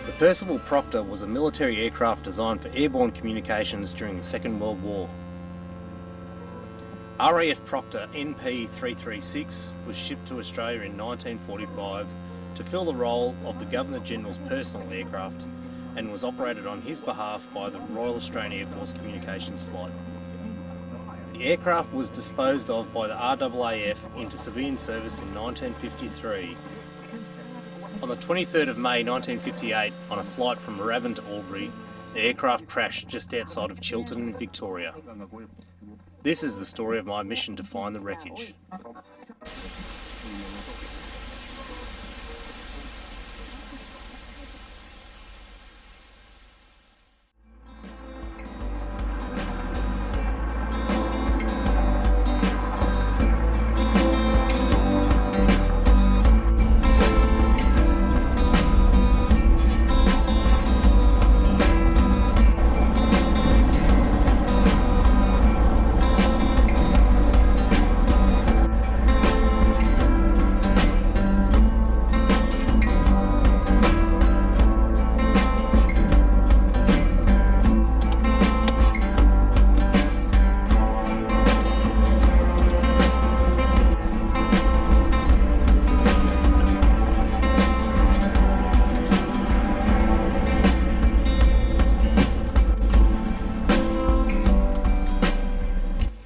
The Percival Proctor was a military aircraft designed for airborne communications during the Second World War. RAF Proctor NP336 was shipped to Australia in 1945 to fill the role of the Governor-General's personal aircraft and was operated on his behalf by the Royal Australian Air Force Communications Flight. The aircraft was disposed of by the RAAF into civilian service in 1953. On the 23rd of May 1958, on a flight from Moorabbin to Albury, the aircraft crashed just outside of Chiltern, Victoria. This is the story of my mission to find the wreckage.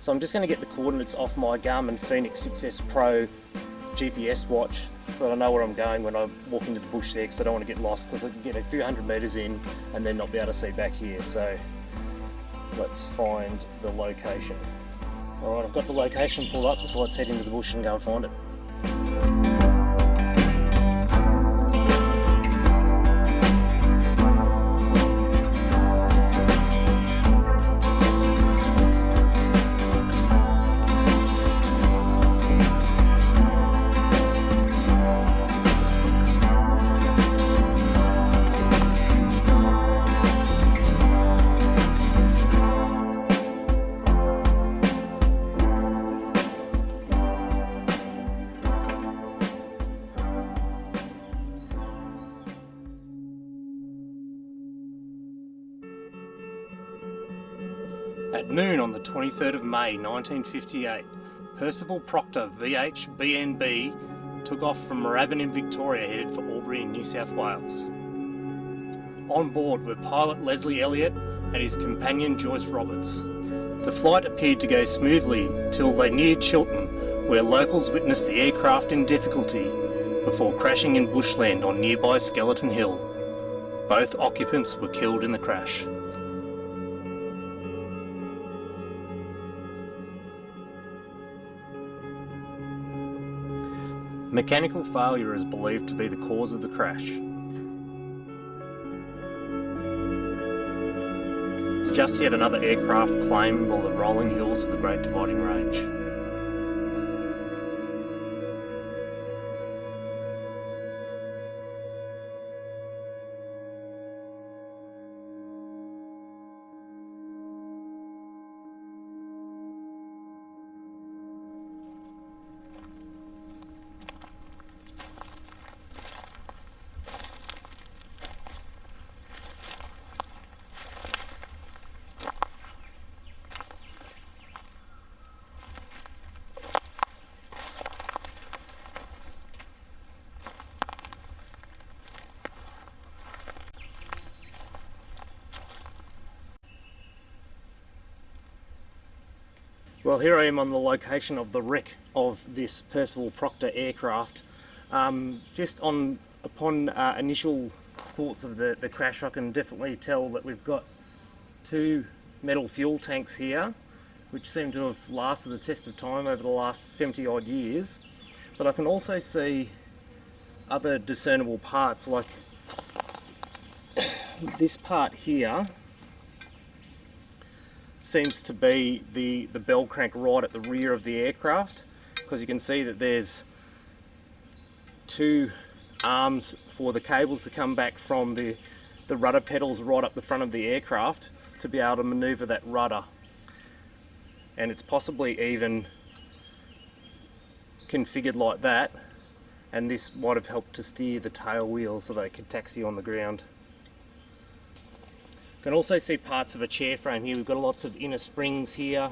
So I'm just going to get the coordinates off my Garmin Fenix 6S Pro GPS watch so that I know where I'm going when I walk into the bush there, because I don't want to get lost, because I can get a few hundred metres in and then not be able to see back here. So let's find the location. Alright, I've got the location pulled up, so let's head into the bush and go and find it. At noon on the 23rd of May 1958, Percival Proctor VH-BNB took off from Moorabbin in Victoria headed for Albury in New South Wales. On board were pilot Leslie Elliott and his companion Joyce Roberts. The flight appeared to go smoothly till they neared Chiltern, where locals witnessed the aircraft in difficulty before crashing in bushland on nearby Skeleton Hill. Both occupants were killed in the crash. Mechanical failure is believed to be the cause of the crash. It's just yet another aircraft claimed by the rolling hills of the Great Dividing Range. Well, here I am on the location of the wreck of this Percival Proctor aircraft. Just upon initial thoughts of the crash, I can definitely tell that we've got two metal fuel tanks here, which seem to have lasted the test of time over the last 70 odd years. But I can also see other discernible parts, like this part here seems to be the bell crank right at the rear of the aircraft, because you can see that there's two arms for the cables to come back from the rudder pedals right up the front of the aircraft to be able to maneuver that rudder. And it's possibly even configured like that, and this might have helped to steer the tail wheel so they could taxi on the ground. can also see parts of a chair frame here. We've got lots of inner springs here.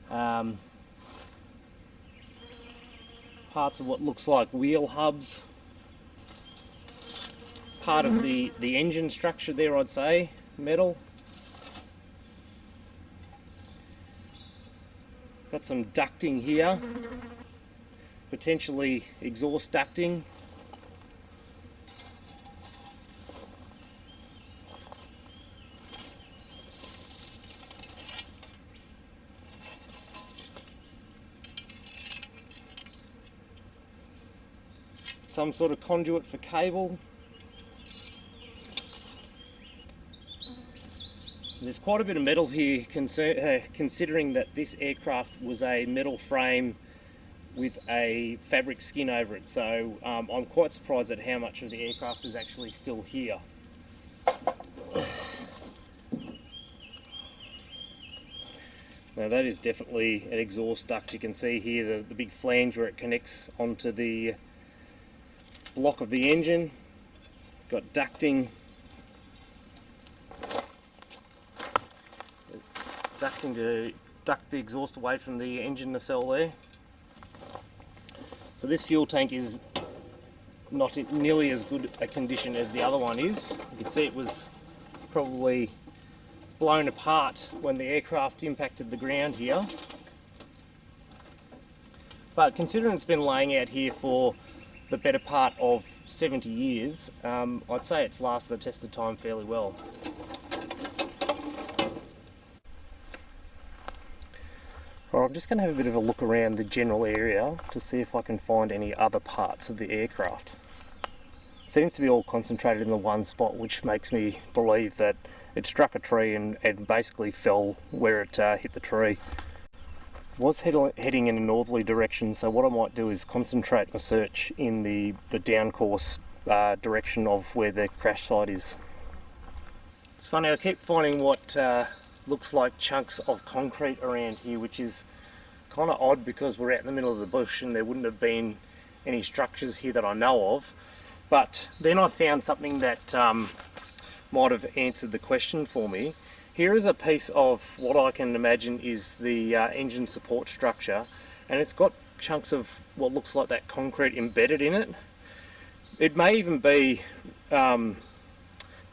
Parts of what looks like wheel hubs. Part of the engine structure there, I'd say, metal. Got some ducting here, potentially exhaust ducting. Some sort of conduit for cable. There's quite a bit of metal here, considering that this aircraft was a metal frame with a fabric skin over it. So I'm quite surprised at how much of the aircraft is actually still here. Now that is definitely an exhaust duct. You can see here the big flange where it connects onto the block of the engine. Got ducting. Ducting to duct the exhaust away from the engine nacelle there. So this fuel tank is not in nearly as good a condition as the other one is. You can see it was probably blown apart when the aircraft impacted the ground here. But considering it's been laying out here for the better part of 70 years, I'd say it's lasted the test of time fairly well. Right, I'm just going to have a bit of a look around the general area to see if I can find any other parts of the aircraft. It seems to be all concentrated in the one spot, which makes me believe that it struck a tree and basically fell where it hit the tree. It was heading in a northerly direction, so what I might do is concentrate my search in the down course direction of where the crash site is. It's funny, I keep finding what looks like chunks of concrete around here, which is kind of odd because we're out in the middle of the bush and there wouldn't have been any structures here that I know of. But then I found something that might have answered the question for me. Here is a piece of what I can imagine is the engine support structure, and it's got chunks of what looks like that concrete embedded in it. It may even be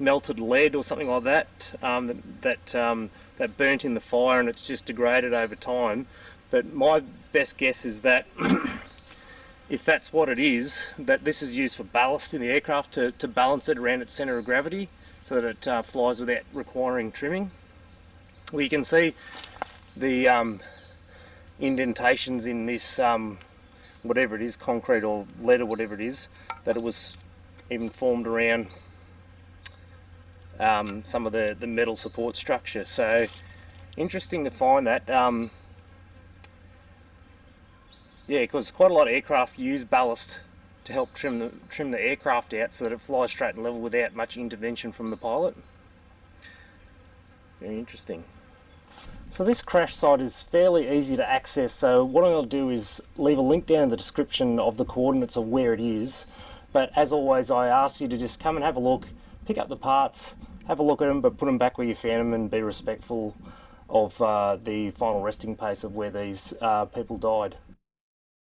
melted lead or something like that, that burnt in the fire and it's just degraded over time. But my best guess is that if that's what it is, that this is used for ballast in the aircraft to balance it around its centre of gravity so that it flies without requiring trimming. Well, you can see the indentations in this whatever it is, concrete or lead or whatever it is, that it was even formed around some of the metal support structure. So interesting to find that. Yeah, because quite a lot of aircraft use ballast to help trim the aircraft out so that it flies straight and level without much intervention from the pilot. Very interesting. So this crash site is fairly easy to access, so what I'm going to do is leave a link down in the description of the coordinates of where it is. But as always, I ask you to just come and have a look, pick up the parts, have a look at them, but put them back where you found them and be respectful of the final resting place of where these people died.